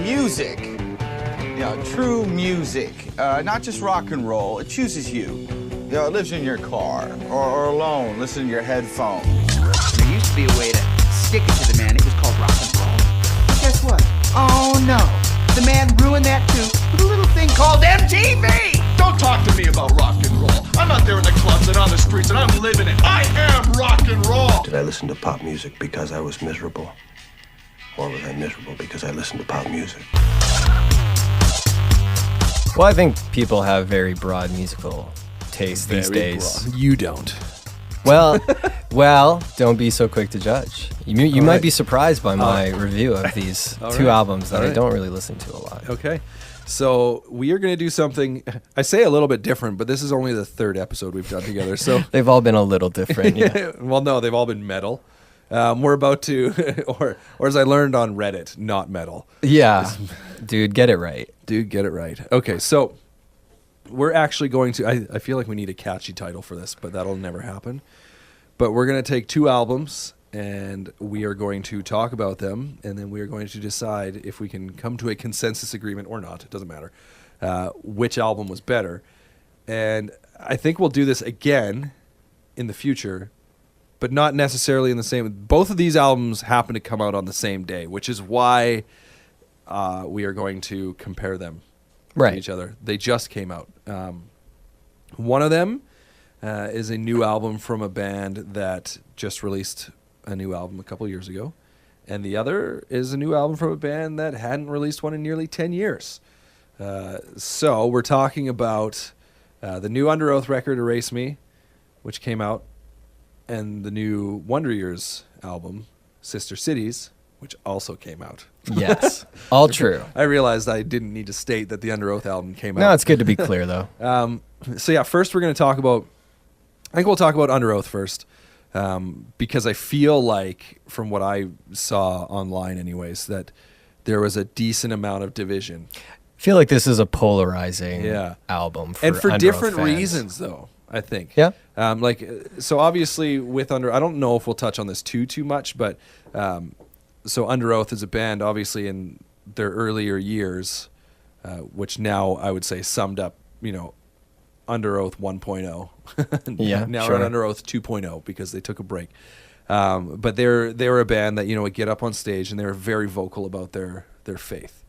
music, true music, not just rock and roll, it chooses you. It lives in your car or alone, listen to your headphones. There used to be a way to stick it to the man. It was called rock and roll. But guess what? Oh no, the man ruined that too with a little thing called MTV. Don't talk to me about rock and roll. I'm out there in the clubs and on the streets and I'm living it. I am rock and roll. Did I listen to pop music because I was miserable? Or was I miserable because I listened to pop music? Well, I think people have very broad musical taste these days. Broad. You don't. Well, don't be so quick to judge. You might be surprised by my review of these two albums that I don't really listen to a lot. Okay. So we are going to do something, I say a little bit different, but this is only the third episode we've done together. So they've all been a little different. Yeah. Well, no, they've all been metal. We're about to, or as I learned on Reddit, not metal. Yeah. Dude, get it right. Okay, so we're actually going to, I feel like we need a catchy title for this, but that'll never happen. But we're going to take two albums and we are going to talk about them, and then we are going to decide if we can come to a consensus agreement or not. It doesn't matter which album was better. And I think we'll do this again in the future, but not necessarily in the same. Both of these albums happen to come out on the same day, which is why we are going to compare them to each other. They just came out. One of them is a new album from a band that just released a new album a couple years ago, and the other is a new album from a band that hadn't released one in nearly 10 years. So we're talking about the new Underoath record, Erase Me, which came out, and the new Wonder Years album, Sister Cities, which also came out. Yes, all true. I realized I didn't need to state that the Underoath album came out. No, it's good to be clear, though. So yeah, first we're going to talk about, I think we'll talk about Underoath first, because I feel like, from what I saw online anyways, that there was a decent amount of division. I feel like this is a polarizing album for and for Underoath different fans. reasons, though, I think. Yeah. So obviously with I don't know if we'll touch on this too much, but so Underoath is a band, obviously in their earlier years, which now I would say summed up, Underoath 1.0. Yeah, now sure. we're at Underoath 2.0 because they took a break. But they were a band that would get up on stage and they were very vocal about their faith.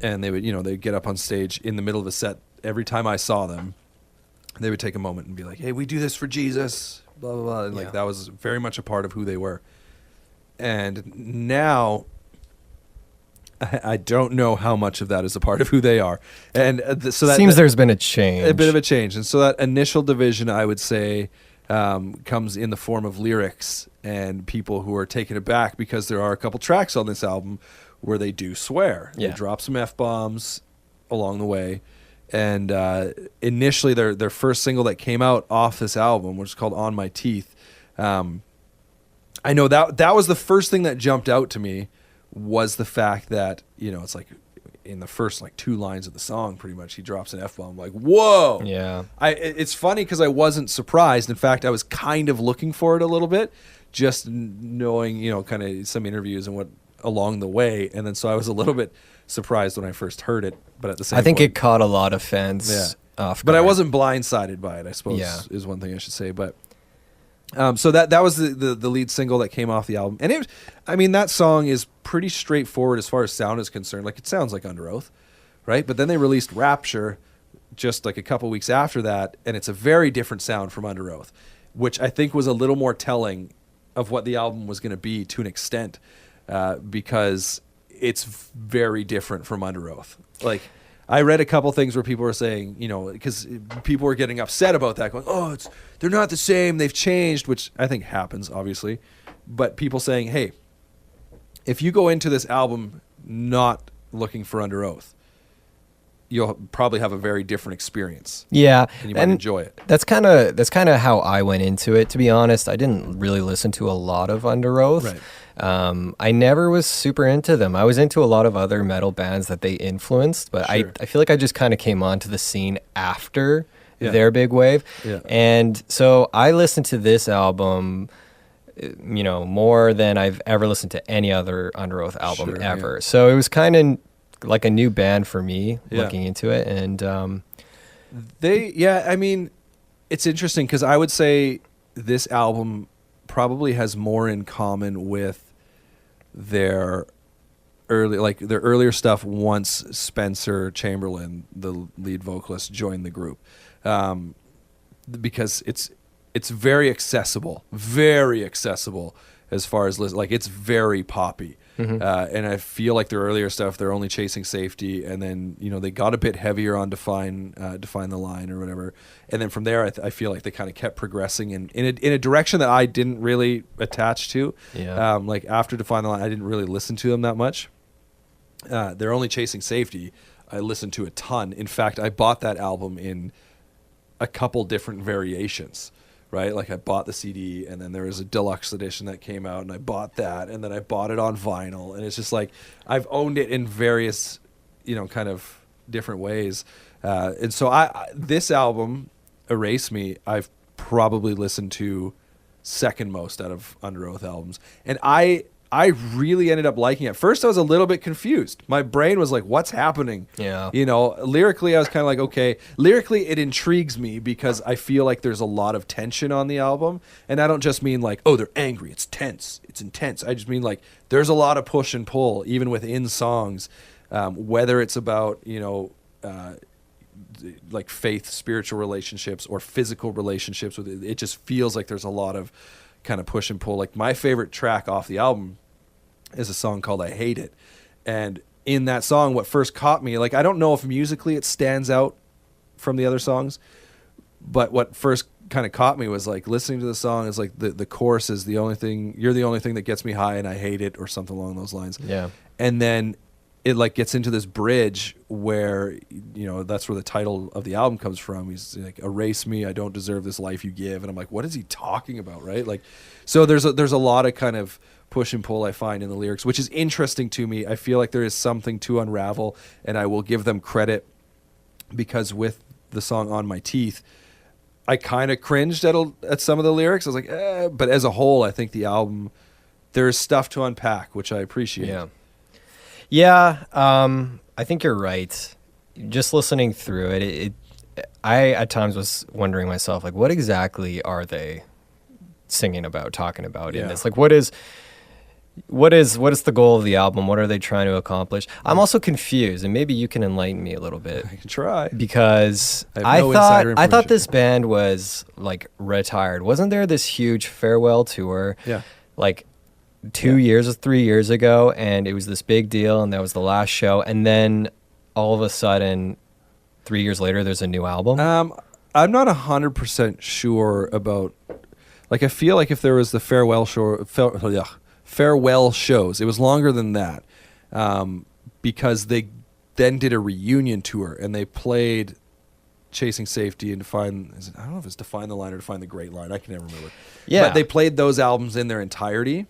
And they would they'd get up on stage in the middle of a set. Every time I saw them, they would take a moment and be like, "Hey, we do this for Jesus." Blah blah blah. And that was very much a part of who they were. And now, I don't know how much of that is a part of who they are. And so that seems there's been a change. A bit of a change. And so that initial division, I would say, comes in the form of lyrics and people who are taken aback because there are a couple tracks on this album where they do swear. Yeah. They drop some F-bombs along the way. And initially, their first single that came out off this album, which is called On My Teeth, I know that was the first thing that jumped out to me, was the fact that, it's like in the first two lines of the song, pretty much, he drops an F-bomb. Like, whoa. Yeah. It's funny because I wasn't surprised. In fact, I was kind of looking for it a little bit, just knowing, kind of some interviews and what along the way. And then so I was a little bit surprised when I first heard it. But at the same I think point, it caught a lot of fans off but I guard. wasn't blindsided by it, I suppose, is one thing I should say. But so that was the lead single that came off the album. And that song is pretty straightforward as far as sound is concerned. Like, it sounds like Underoath, right? But then they released Rapture just like a couple weeks after that, and it's a very different sound from Underoath, which I think was a little more telling of what the album was going to be to an extent, because it's very different from Underoath. Like, I read a couple things where people were saying, because people were getting upset about that, going, "Oh, they're not the same, they've changed," which I think happens, obviously. But people saying, "Hey, if you go into this album not looking for Underoath, you'll probably have a very different experience." Yeah, and you might enjoy it. That's kind of how I went into it. To be honest, I didn't really listen to a lot of Underoath. Right. I never was super into them. I was into a lot of other metal bands that they influenced, but Sure. I feel like I just kind of came onto the scene after their big wave. Yeah. And so I listened to this album, more than I've ever listened to any other Underoath album Sure, ever. yeah. So it was kind of like a new band for me Yeah. looking into it. And I mean, it's interesting because I would say this album probably has more in common with their their earlier stuff once Spencer Chamberlain, the lead vocalist, joined the group, because it's very accessible as far as like it's very poppy. And I feel like their earlier stuff, they're only chasing safety, and then they got a bit heavier on define the line or whatever, and then from there I feel like they kind of kept progressing in a direction that I didn't really attach to. Like after Define the Line, I didn't really listen to them that much. They're only chasing safety, I listened to a ton. In fact, I bought that album in a couple different variations. Right, like I bought the CD, and then there was a deluxe edition that came out, and I bought that, and then I bought it on vinyl, and it's just like I've owned it in various, kind of different ways, and so this album, Erase Me, I've probably listened to second most out of Underoath albums, and I really ended up liking it. First, I was a little bit confused. My brain was like, what's happening? Yeah. Lyrically, I was kind of like, okay. Lyrically, it intrigues me because I feel like there's a lot of tension on the album. And I don't just mean like, oh, they're angry. It's tense. It's intense. I just mean like there's a lot of push and pull, even within songs, whether it's about, like faith, spiritual relationships or physical relationships. It just feels like there's a lot of kind of push and pull. Like my favorite track off the album is a song called I Hate It, and in that song what first caught me, like I don't know if musically it stands out from the other songs, but what first kind of caught me was like listening to the song is like the chorus is the only thing, you're the only thing that gets me high and I hate it, or something along those lines. Yeah. And then it like gets into this bridge where that's where the title of the album comes from. He's like, erase me, I don't deserve this life you give, and I'm like, what is he talking about, right? Like, so there's a lot of kind of push and pull I find in the lyrics, which is interesting to me. I feel like there is something to unravel, and I will give them credit because with the song On My Teeth, I kind of cringed at some of the lyrics. I was like, but as a whole, I think the album, there's stuff to unpack, which I appreciate. Yeah, I think you're right. Just listening through it, I at times was wondering myself, like, what exactly are they singing about, talking about in this? Like, what is the goal of the album? What are they trying to accomplish? I'm also confused, and maybe you can enlighten me a little bit. I can try. Because I thought this band was like retired. Wasn't there this huge farewell tour? Yeah. Like 2 years or 3 years ago, and it was this big deal, and that was the last show, and then all of a sudden 3 years later there's a new album. I'm not 100% sure about, like, I feel like if there was the farewell shows, it was longer than that, because they then did a reunion tour and they played Chasing Safety and I don't know if it's Define the Line or Define the Great Line, I can never remember. But they played those albums in their entirety.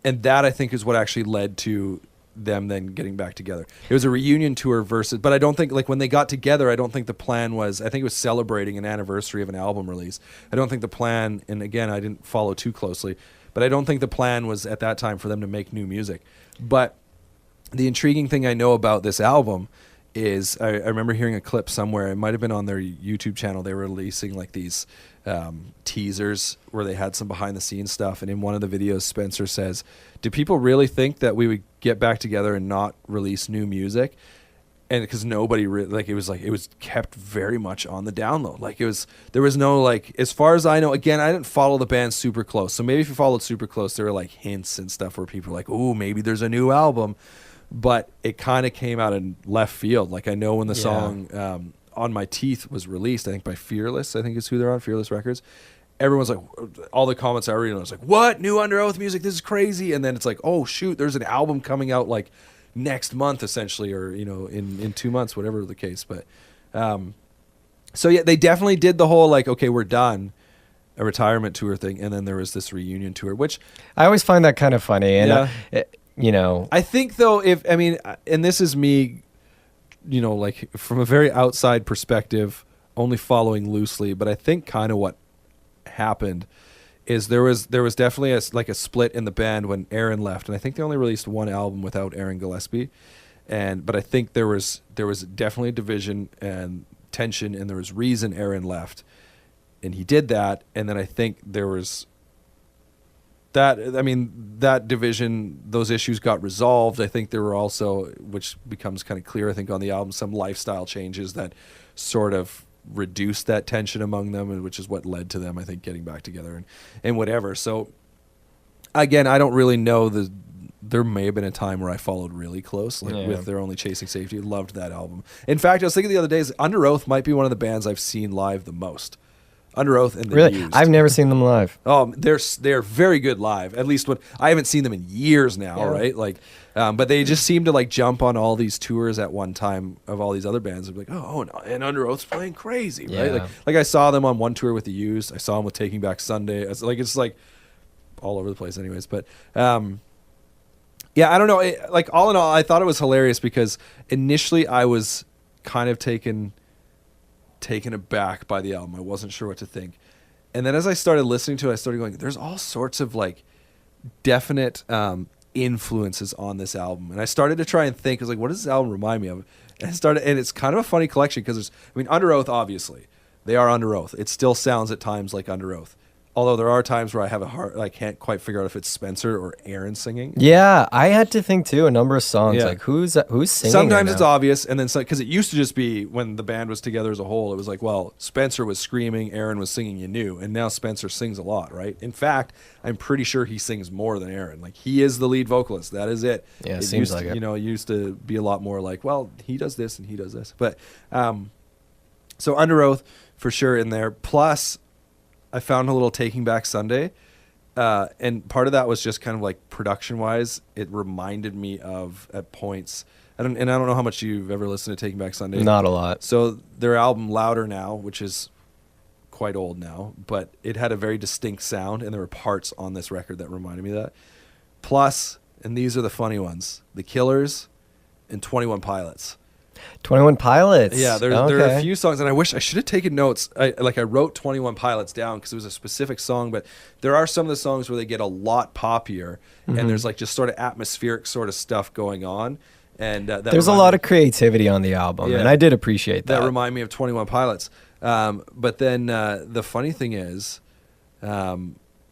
And that, I think, is what actually led to them then getting back together. It was a reunion tour but I don't think, like, when they got together, I don't think the plan was, I think it was celebrating an anniversary of an album release. I don't think the plan, and again, I didn't follow too closely, but I don't think the plan was at that time for them to make new music. But the intriguing thing I know about this album is I remember hearing a clip somewhere, it might have been on their YouTube channel, they were releasing like these teasers where they had some behind the scenes stuff, and in one of the videos Spencer says, do people really think that we would get back together and not release new music? And because nobody it was kept very much on the down low. Like there was no, like, as far as I know, again, I didn't follow the band super close, so maybe if you followed super close there were like hints and stuff where people were like, oh, maybe there's a new album, but it kind of came out in left field. Like I know when the song On My Teeth was released, I think by Fearless, I think is who they're on, Fearless Records, everyone's like, all the comments I read, I was like, what, new Underoath music, this is crazy. And then it's like, oh shoot, there's an album coming out like next month essentially, or in 2 months, whatever the case. But so yeah, they definitely did the whole like, okay, we're done, a retirement tour thing, and then there was this reunion tour, which I always find that kind of funny. And I think though, and this is me, like from a very outside perspective, only following loosely, but I think kind of what happened is there was definitely a split in the band when Aaron left, and I think they only released one album without Aaron Gillespie, but I think there was definitely a division and tension, and there was reason Aaron left, and he did that, and then I think there was that division, those issues got resolved. I think there were also, which becomes kind of clear, I think, on the album, some lifestyle changes that sort of reduced that tension among them, and which is what led to them, I think, getting back together and whatever. So again, I don't really know. There may have been a time where I followed really close, with They're Only Chasing Safety. Loved that album. In fact, I was thinking the other day, Underoath might be one of the bands I've seen live the most. Underoath and the Really? Used. I've never seen them live. Oh, they're very good live. At least I haven't seen them in years now, right? Like, but they just seem to like jump on all these tours at one time of all these other bands. They're like, oh no, and Underoath's playing crazy, right? Yeah. Like I saw them on one tour with the Used. I saw them with Taking Back Sunday. It's like all over the place, anyways. But yeah, I don't know. Like all in all, I thought it was hilarious because initially I was kind of taken aback by the album. I wasn't sure what to think. And then as I started listening to it, I started going, there's all sorts of like definite influences on this album. And I started to try and think, I was like, what does this album remind me of? And it's kind of a funny collection because Underoath, obviously. They are Underoath. It still sounds at times like Underoath. Although there are times where I can't quite figure out if it's Spencer or Aaron singing. Yeah, I had to think too. A number of songs, like who's singing? Sometimes right it's now? obvious, and then because it used to just be when the band was together as a whole, it was like, well, Spencer was screaming, Aaron was singing. You knew, and now Spencer sings a lot, right? In fact, I'm pretty sure he sings more than Aaron. Like he is the lead vocalist. That is it. Yeah, it seems like it. It used to be a lot more like, well, he does this and he does this, but so Underoath for sure in there. Plus, I found a little Taking Back Sunday, and part of that was just kind of like production-wise. It reminded me of at points, I don't know how much you've ever listened to Taking Back Sunday. Not a lot. So their album Louder Now, which is quite old now, but it had a very distinct sound, and there were parts on this record that reminded me of that. Plus, and these are the funny ones, The Killers and 21 Pilots. 21 Pilots. Yeah, there are a few songs, and I wish I should have taken notes. I wrote 21 Pilots down because it was a specific song, but there are some of the songs where they get a lot poppier, and there's like just sort of atmospheric sort of stuff going on. And there's a lot of creativity on the album, and I did appreciate that. That remind me of 21 Pilots. But then the funny thing is, I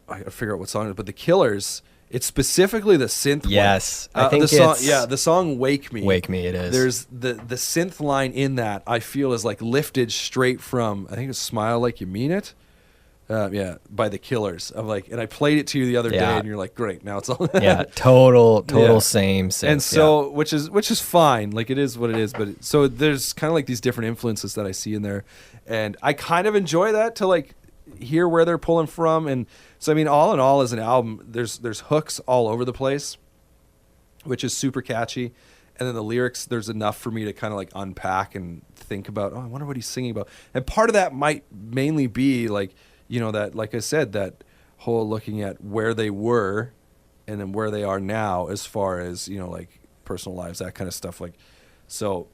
gotta figure out what song it is, but The Killers. It's specifically the synth. Yes, one. I think the song "Wake Me." "Wake Me," it is. There's the synth line in that I feel is like lifted straight from, I think it's "Smile Like You Mean It." By The Killers. And I played it to you the other day, and you're like, great, now it's all. total same. And so, which is fine. Like it is what it is. But so there's kind of like these different influences that I see in there, and I kind of enjoy that to like hear where they're pulling from. And so all in all, as an album, there's hooks all over the place, which is super catchy. And then the lyrics, there's enough for me to kind of like unpack and think about, I wonder what he's singing about. And part of that might mainly be like, that, like I said, that whole looking at where they were and then where they are now as far as, like personal lives, that kind of stuff. Like, so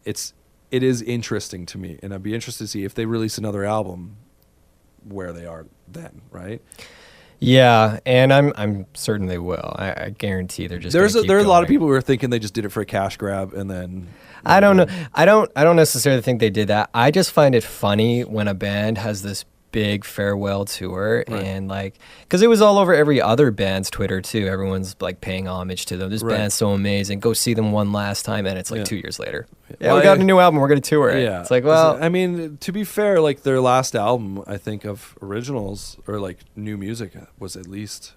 it is interesting to me, and I'd be interested to see if they release another album where they are then, right? Yeah, and I'm certain they will. I guarantee they're just. There are a lot of people who are thinking they just did it for a cash grab, and then. I don't know. I don't necessarily think they did that. I just find it funny when a band has this big farewell tour, and like, because it was all over every other band's Twitter too. Everyone's like paying homage to them. This band's so amazing. Go see them one last time, and it's like 2 years later. Yeah, we got a new album. We're gonna tour it. Yeah, it's like, well, to be fair, like their last album, I think of originals or like new music was at least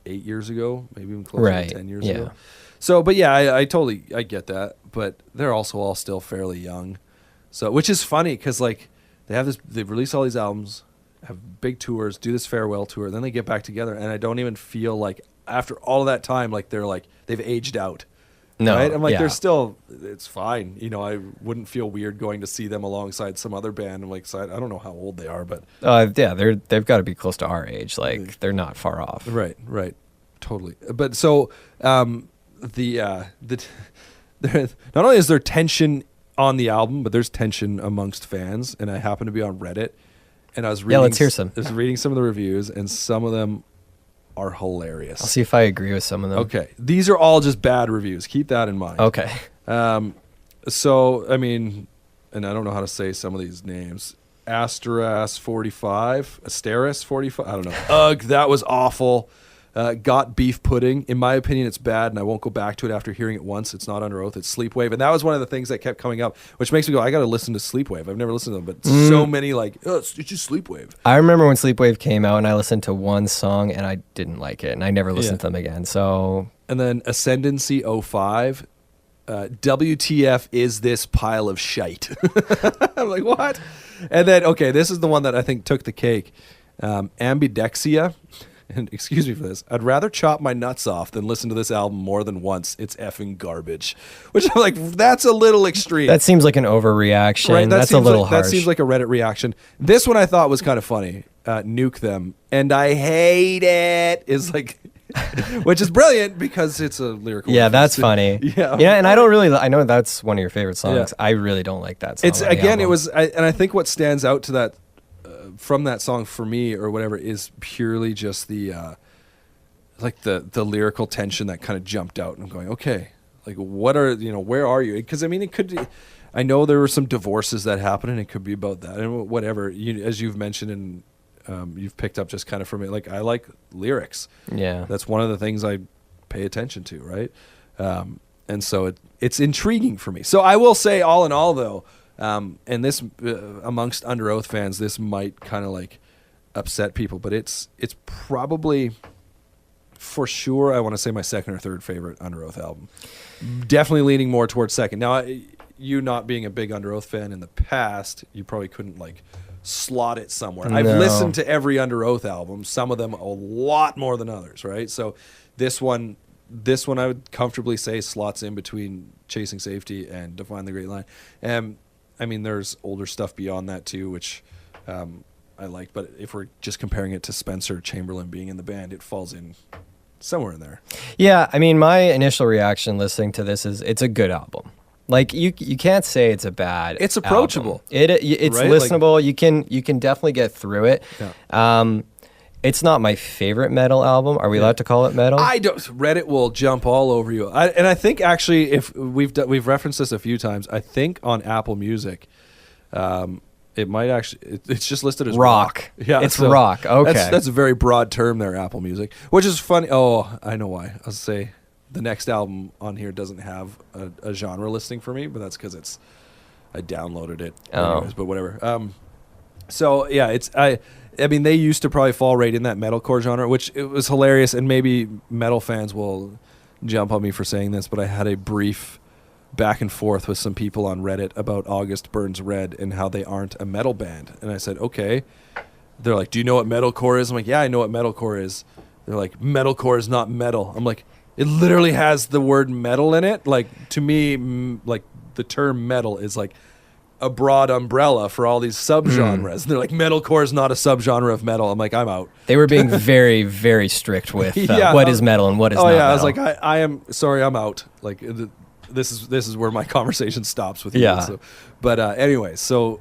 8 years ago, maybe even closer to 10 years ago. So, but yeah, I totally get that, but they're also all still fairly young. So, which is funny because like. They've released all these albums, have big tours, do this farewell tour, then they get back together, and I don't even feel like after all of that time, like they've aged out. No, right? I'm like they're still, it's fine. I wouldn't feel weird going to see them alongside some other band. I'm like, I don't know how old they are, but they've got to be close to our age. Like they're not far off. Right, totally. But so not only is there tension on the album, but there's tension amongst fans, and I happen to be on Reddit, and I was reading. Let's hear some. I was reading some of the reviews, and some of them are hilarious. I'll see if I agree with some of them. Okay, these are all just bad reviews. Keep that in mind. Okay. So, I mean, and I don't know how to say some of these names. Asteras 45, Asteris 45. I don't know. Ugh, that was awful. Got Beef Pudding. In my opinion, it's bad, and I won't go back to it after hearing it once. It's not Underoath. It's Sleepwave. And that was one of the things that kept coming up, which makes me go, I got to listen to Sleepwave. I've never listened to them, but so many like, oh, it's just Sleepwave. I remember when Sleepwave came out and I listened to one song and I didn't like it and I never listened to them again. So, and then Ascendancy 05. WTF is this pile of shite? I'm like, what? And then, okay, this is the one that I think took the cake. Ambidexia. And excuse me for this, I'd rather chop my nuts off than listen to this album more than once. It's effing garbage. Which I'm like, that's a little extreme. that seems like an overreaction. Right? That's a little harsh. That seems like a Reddit reaction. This one I thought was kind of funny. Nuke Them. And I hate it. Is like, which is brilliant because it's a lyrical. Yeah, reference. that's funny. Yeah. Yeah, and I don't really, I know that's one of your favorite songs. Yeah. I really don't like that song. It's on the again, it album. was, and I think what stands out to that, from that song for me or whatever is purely just the, like the lyrical tension that kind of jumped out, and I'm going, okay, like what are, where are you? Because I mean, it could, I know there were some divorces that happened, and it could be about that and whatever. As you've mentioned, and you've picked up just kind of from it, like I like lyrics. Yeah. That's one of the things I pay attention to, right? And so it's intriguing for me. So I will say, all in all, though, and this amongst Underoath fans, this might kind of like upset people, but it's probably, for sure, I want to say my second or third favorite Underoath album. Definitely leaning more towards second. Now, you not being a big Underoath fan in the past, you probably couldn't like slot it somewhere. No. I've listened to every Underoath album, some of them a lot more than others, right? So this one I would comfortably say slots in between Chasing Safety and Define the Great Line. I mean, there's older stuff beyond that too, which I like, but if we're just comparing it to Spencer Chamberlain being in the band, it falls in somewhere in there. Yeah, I mean, my initial reaction listening to this is it's a good album. Like you can't say it's a bad. It's approachable. Album. It's right? listenable. Like, you can definitely get through it. Yeah. It's not my favorite metal album. Are we allowed to call it metal? I don't. Reddit will jump all over you. And I think actually, if we've referenced this a few times, I think on Apple Music, it might actually. It's just listed as rock. Yeah, it's rock. Okay, that's a very broad term there, Apple Music, which is funny. Oh, I know why. I'll say the next album on here doesn't have a genre listing for me, but that's because I downloaded it. Anyways, but whatever. So yeah, I mean, they used to probably fall right in that metalcore genre, which it was hilarious, and maybe metal fans will jump on me for saying this, but I had a brief back and forth with some people on Reddit about August Burns Red and how they aren't a metal band. And I said, okay. They're like, do you know what metalcore is? I'm like, yeah, I know what metalcore is. They're like, metalcore is not metal. I'm like, it literally has the word metal in it. Like, to me, like the term metal is like a broad umbrella for all these subgenres. And they're like, metalcore is not a subgenre of metal. I'm like, I'm out. They were being very, very strict with Yeah, what is metal and what is not yeah, metal. I was like, I am sorry, I'm out. Like, this is where my conversation stops with you. Yeah. So, but anyway, so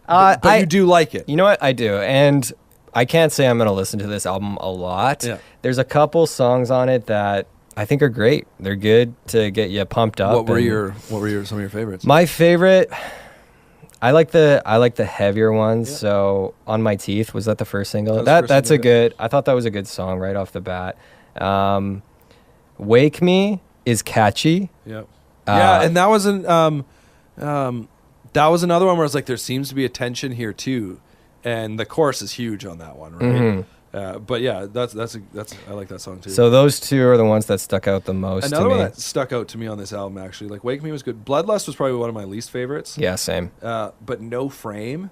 but you do like it. You know what? I do. And I can't say I'm going to listen to this album a lot. Yeah. There's a couple songs on it that I think are great. They're good to get you pumped up. What were some of your favorites? My favorite, I like the heavier ones. Yeah. So On My Teeth, was that the first single? That's a good. I thought that was a good song right off the bat. Wake Me is catchy. Yep. Yeah, and that was that was another one where I was like, there seems to be a tension here too, and the chorus is huge on that one, right? Mm-hmm. But yeah, that's I like that song too. So those two are the ones that stuck out the most. Another to me. one that stuck out to me on this album, actually, like Wake Me was good. Bloodlust was probably one of my least favorites. Yeah, same. But No Frame,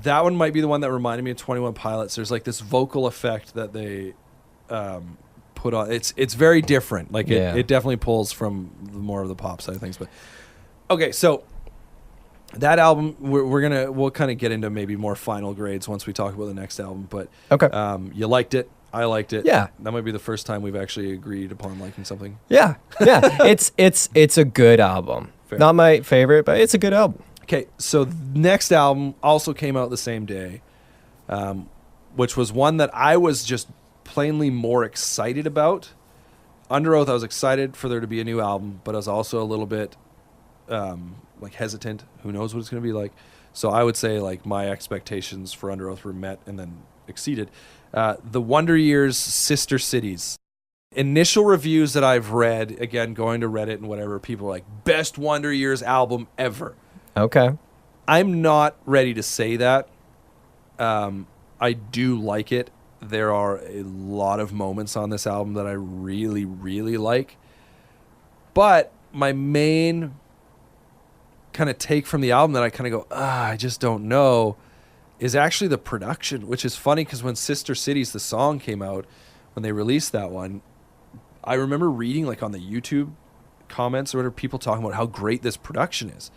that one might be the one that reminded me of 21 Pilots. There's like this vocal effect that they put on. It's very different. Like it definitely pulls from more of the pop side of things. But okay, so that album we'll kind of get into maybe more final grades once we talk about the next album. But okay, you liked it. I liked it. Yeah, that might be the first time we've actually agreed upon liking something. Yeah. It's a good album. Fair. Not my favorite, but it's a good album. Okay, so next album also came out the same day, which was one that I was just plainly more excited about. Underoath, I was excited for there to be a new album, but I was also a little bit like hesitant. Who knows what it's going to be like? So I would say like my expectations for Underoath were met and then exceeded. The Wonder Years Sister Cities. Initial reviews that I've read, again, going to Reddit and whatever, people are like, best Wonder Years album ever. Okay. I'm not ready to say that. I do like it. There are a lot of moments on this album that I really, really like. But my main kind of take from the album that I kind of go, I just don't know, is actually the production, which is funny because when Sister Cities, the song, came out, when they released that one, I remember reading like on the YouTube comments or whatever, people talking about how great this production is.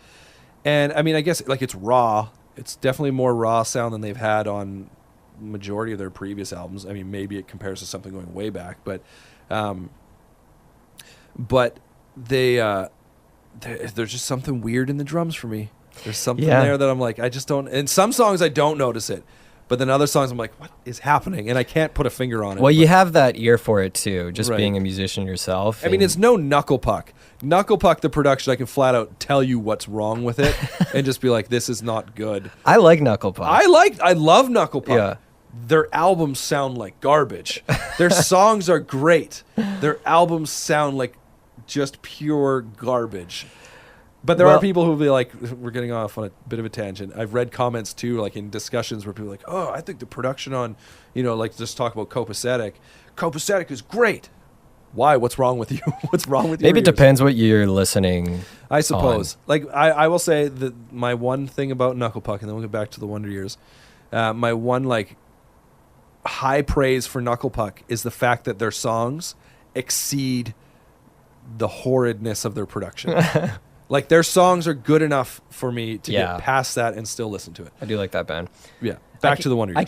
And I mean, I guess like it's raw. It's definitely more raw sound than they've had on majority of their previous albums. I mean, maybe it compares to something going way back, but there's just something weird in the drums for me. There's something there that I'm like, I just don't. And some songs I don't notice it, but then other songs I'm like, what is happening? And I can't put a finger on it. Well, you have that ear for it too, just being a musician yourself. I mean, it's no Knuckle Puck. Knuckle Puck, the production, I can flat out tell you what's wrong with it and just be like, this is not good. I like Knuckle Puck. I love Knuckle Puck. Yeah. Their albums sound like garbage. Their songs are great. Their albums sound like just pure garbage. But there are people who will be like, we're getting off on a bit of a tangent. I've read comments too, like in discussions where people are like, oh, I think the production on, like just talk about Copacetic. Copacetic is great. Why? What's wrong with you? What's wrong with you? Maybe it depends what you're listening. I suppose. On. Like I will say that my one thing about Knuckle Puck, and then we'll get back to the Wonder Years. My one like high praise for Knuckle Puck is the fact that their songs exceed the horridness of their production. Like their songs are good enough for me to get past that and still listen to it. I do like that band. Yeah. Back to the Wonder Years. I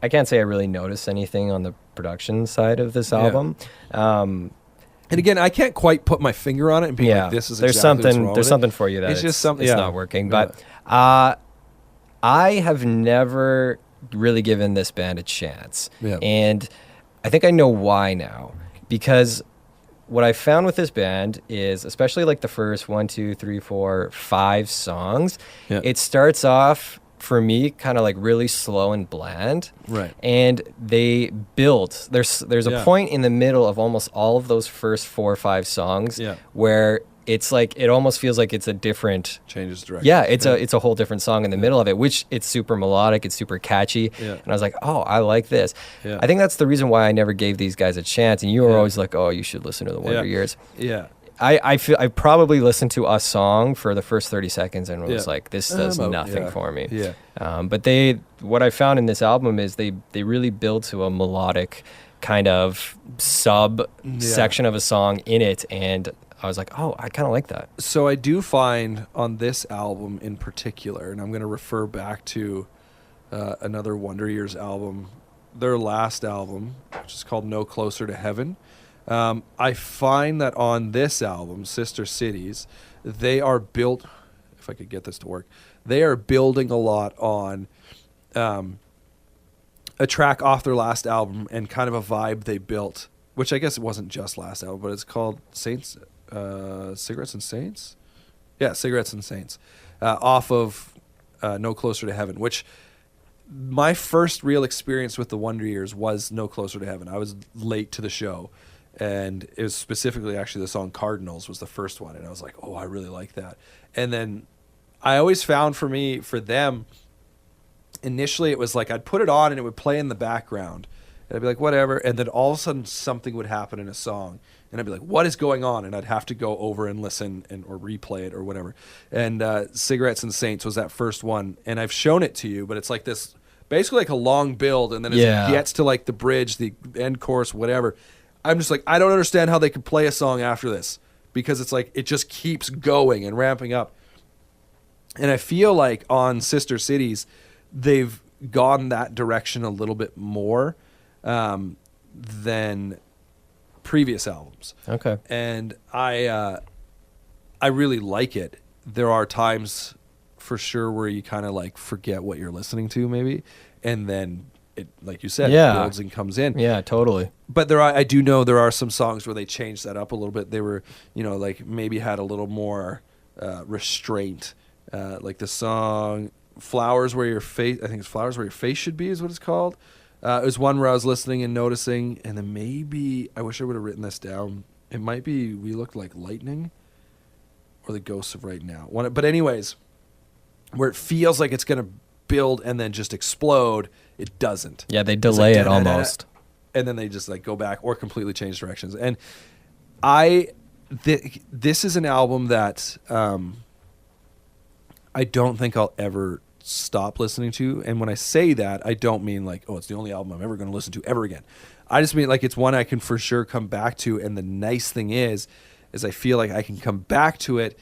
can't say I really noticed anything on the production side of this album. And again, I can't quite put my finger on it and be like, this is there's exactly something what's wrong there's with something for you that it's just something it's not working. But I have never really given this band a chance. Yeah. And I think I know why now. Because what I found with this band is, especially like the first 1, 2, 3, 4, 5 songs, it starts off for me kind of like really slow and bland. Right. And they build. There's a point in the middle of almost all of those first 4 or 5 songs where it's like it almost feels like it's a different changes direction. Yeah, it's a whole different song in the middle of it, which it's super melodic, it's super catchy. Yeah. And I was like, oh, I like this. Yeah. I think that's the reason why I never gave these guys a chance. And you were always like, oh, you should listen to the Wonder Years. Yeah. I feel I probably listened to a song for the first 30 seconds and was like, this does nothing for me. Yeah. But what I found in this album is they really build to a melodic kind of sub section of a song in it, and I was like, oh, I kind of like that. So I do find on this album in particular, and I'm going to refer back to another Wonder Years album, their last album, which is called No Closer to Heaven. I find that on this album, Sister Cities, they are built, if I could get this to work, they are building a lot on a track off their last album and kind of a vibe they built, which I guess it wasn't just last album, but it's called Cigarettes and Saints? Yeah, Cigarettes and Saints. Off of No Closer to Heaven, which my first real experience with the Wonder Years was No Closer to Heaven. I was late to the show, and it was specifically actually the song Cardinals was the first one, and I was like, oh, I really like that. And then I always found for them, initially it was like I'd put it on and it would play in the background, and I'd be like, whatever, and then all of a sudden something would happen in a song, and I'd be like, what is going on? And I'd have to go over and listen or replay it or whatever. And Cigarettes and Saints was that first one. And I've shown it to you, but it's like this, basically like a long build. And then as it gets to like the bridge, the end chorus, whatever, I'm just like, I don't understand how they could play a song after this, because it's like, it just keeps going and ramping up. And I feel like on Sister Cities, they've gone that direction a little bit more than previous albums. Okay. And I really like it. There are times for sure where you kind of like forget what you're listening to maybe, and then it, like you said, Yeah. builds and comes in. Yeah, totally. But I do know there are some songs where they changed that up a little bit. They were, like maybe had a little more restraint. Like the song "Flowers Where Your Face," I think it's "Flowers Where Your Face Should Be" is what it's called. It was one where I was listening and noticing, and then maybe I wish I would have written this down. It might be "We Look Like Lightning" or "The Ghosts of Right Now." But anyways, where it feels like it's gonna build and then just explode, it doesn't. Yeah, they delay it da-da-da-da, almost. and then they just like go back or completely change directions. And this is an album that I don't think I'll ever stop listening to. And when I say that, I don't mean like, oh, it's the only album I'm ever going to listen to ever again. I just mean like it's one I can for sure come back to. And the nice thing is I feel like I can come back to it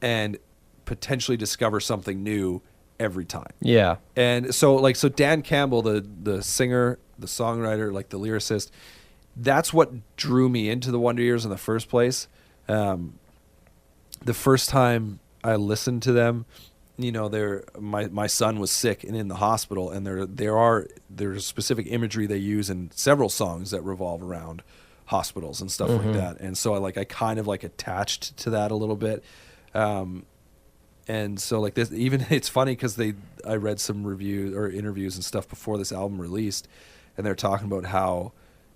and potentially discover something new every time. Yeah. And so Dan Campbell, the singer, the songwriter, like the lyricist, that's what drew me into the Wonder Years in the first place. The first time I listened to them, my son was sick and in the hospital, and there's specific imagery they use in several songs that revolve around hospitals and stuff like that. And so I kind of like attached to that a little bit. And so like this, even it's funny because I read some reviews or interviews and stuff before this album released, and they're talking about how,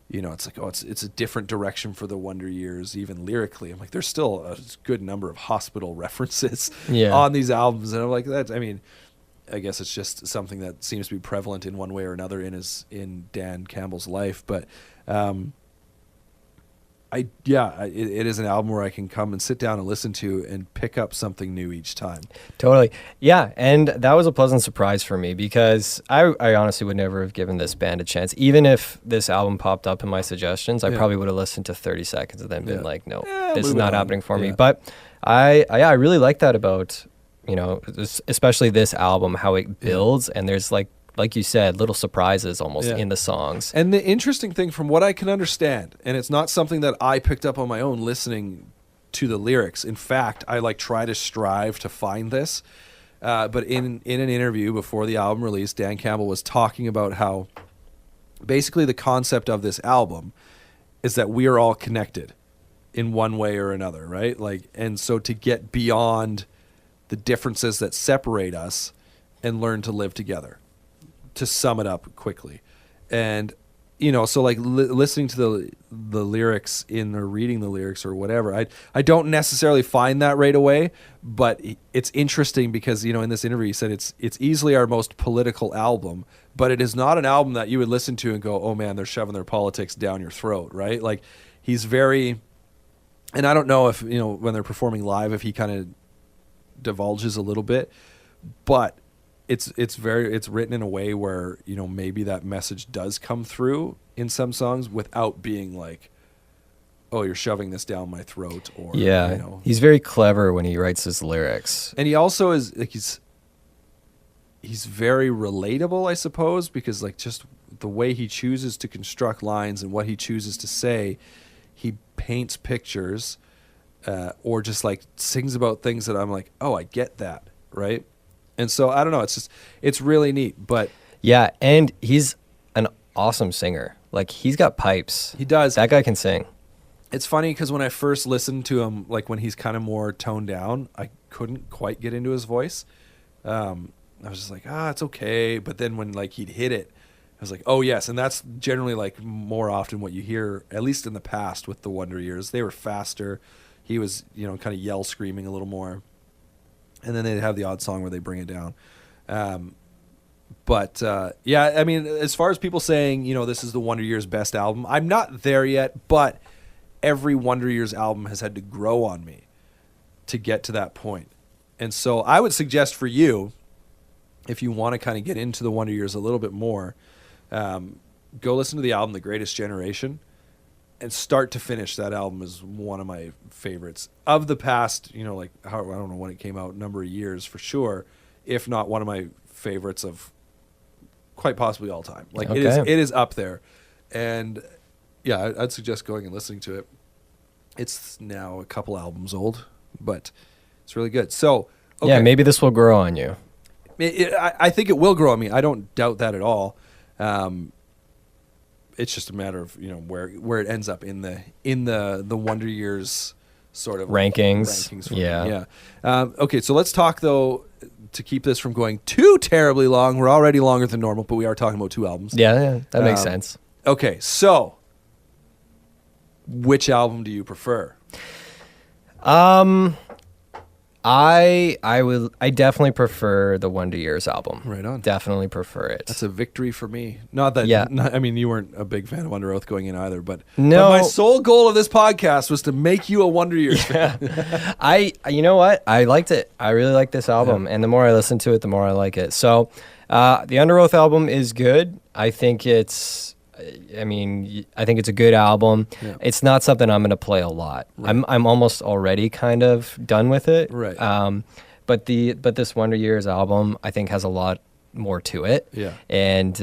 it's like, oh, it's a different direction for the Wonder Years, even lyrically. I'm like, there's still a good number of hospital references on these albums, and I'm like, I guess it's just something that seems to be prevalent in one way or another in Dan Campbell's life, but. It is an album where I can come and sit down and listen to and pick up something new each time. Totally. Yeah, and that was a pleasant surprise for me because I honestly would never have given this band a chance. Even if this album popped up in my suggestions, I probably would have listened to 30 seconds and then been like, no, this is not happening for me. But I really like that about, especially this album, how it builds, and there's like you said, little surprises almost in the songs. And the interesting thing, from what I can understand, and it's not something that I picked up on my own listening to the lyrics. In fact, I try to strive to find this. But in an interview before the album release, Dan Campbell was talking about how basically the concept of this album is that we are all connected in one way or another, right? And so to get beyond the differences that separate us and learn to live together. To sum it up quickly. And so listening to the lyrics or reading the lyrics or whatever, I don't necessarily find that right away, but it's interesting because in this interview he said it's easily our most political album, but it is not an album that you would listen to and go, oh man, they're shoving their politics down your throat, right? Like he's very, and I don't know if when they're performing live if he kind of divulges a little bit, but it's written in a way where maybe that message does come through in some songs without being like, oh, you're shoving this down my throat, or he's very clever when he writes his lyrics, and he also is like he's very relatable, I suppose, because just the way he chooses to construct lines and what he chooses to say, he paints pictures or just sings about things that I'm like, oh, I get that, right? And so I don't know. It's really neat. But yeah, and he's an awesome singer. He's got pipes. He does. That guy can sing. It's funny because when I first listened to him, when he's kind of more toned down, I couldn't quite get into his voice. I was just like, it's okay. But then when he'd hit it, I was like, oh yes. And that's generally more often what you hear, at least in the past with the Wonder Years. They were faster. He was kind of yell screaming a little more. And then they'd have the odd song where they bring it down. But I mean, as far as people saying, this is the Wonder Years' best album, I'm not there yet, but every Wonder Years album has had to grow on me to get to that point. And so I would suggest for you, if you want to kind of get into the Wonder Years a little bit more, go listen to the album, The Greatest Generation. And start to finish, that album is one of my favorites of the past. I don't know when it came out, number of years for sure, if not one of my favorites of quite possibly all time. It is up there, and yeah, I'd suggest going and listening to it. It's now a couple albums old, but it's really good. So yeah, maybe this will grow on you. I think it will grow on me. I don't doubt that at all. It's just a matter of where it ends up in the Wonder Years sort of rankings for me. Yeah. Okay, so let's talk though, to keep this from going too terribly long. We're already longer than normal, but we are talking about 2 albums. Yeah, that makes sense. Okay, so which album do you prefer? I definitely prefer the Wonder Years album. Right on. Definitely prefer it. That's a victory for me. Not that. Yeah. I mean, you weren't a big fan of Underoath going in either, but No. But my sole goal of this podcast was to make you a Wonder Years fan. You know what? I liked it. I really like this album, and the more I listen to it, the more I like it. So, the Underoath album is good. I think it's a good album. Yeah. It's not something I'm going to play a lot. Right. I'm almost already kind of done with it. Right. But this Wonder Years album, I think, has a lot more to it. Yeah. And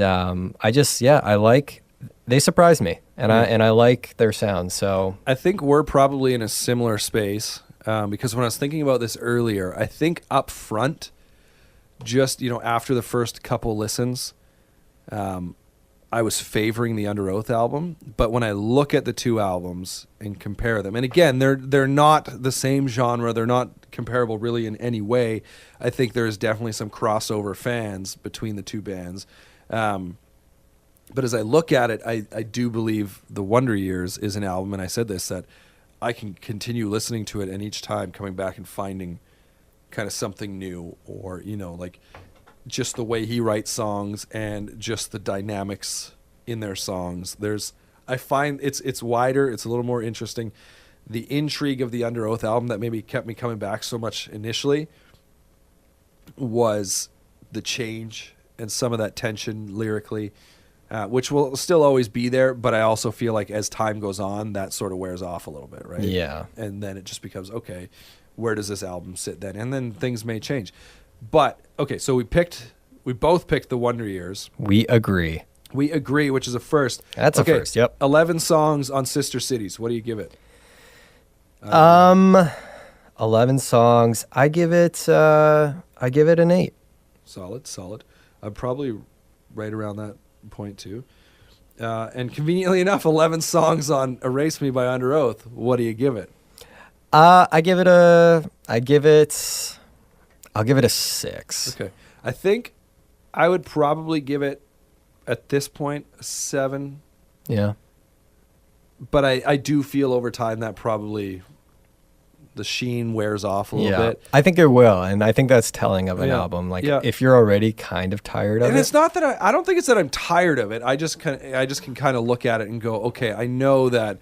they surprised me, and I like their sound. So I think we're probably in a similar space, because when I was thinking about this earlier, I think up front, just after the first couple listens, I was favoring the Underoath album, but when I look at the 2 albums and compare them, and again, they're not the same genre, they're not comparable really in any way. I think there is definitely some crossover fans between the 2 bands. But as I look at it, I do believe the Wonder Years is an album, and I said this, that I can continue listening to it and each time coming back and finding kind of something new, or like just the way he writes songs and just the dynamics in their songs. I find it's wider, it's a little more interesting. The intrigue of the Underoath album that maybe kept me coming back so much initially was the change and some of that tension lyrically, which will still always be there, but I also feel like as time goes on, that sort of wears off a little bit, right? Yeah. And then it just becomes, okay, where does this album sit then? And then things may change. But okay, so we both picked the Wonder Years. we agree. We agree, which is a first. That's a first, yep. 11 songs on Sister Cities. What do you give it? 11 songs. I give it an 8. Solid. I'm probably right around that point too. And conveniently enough, 11 songs on Erase Me by Underoath. What do you give it? I'll give it a 6. Okay. I think I would probably give it, at this point, a 7. Yeah. But I do feel over time that probably the sheen wears off a little bit. I think it will, and I think that's telling of an Yeah. album. Like, Yeah. if you're already kind of tired of And it. it's not that I don't think it's that I'm tired of it. I just can kind of look at it and go, okay, I know that,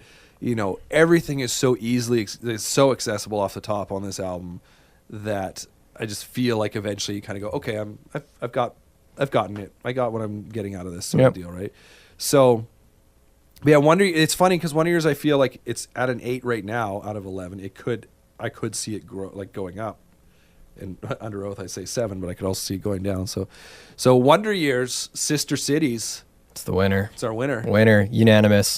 everything is so it's so accessible off the top on this album that I just feel like eventually you kind of go, okay, I've gotten it. I got what I'm getting out of this sort of deal, right? So, but yeah, it's funny because Wonder Years, I feel like it's at an 8 right now out of 11. I could see it grow, like going up. And Underoath, I say 7, but I could also see it going down. So Wonder Years, Sister Cities. It's the winner. It's our winner. Winner, unanimous.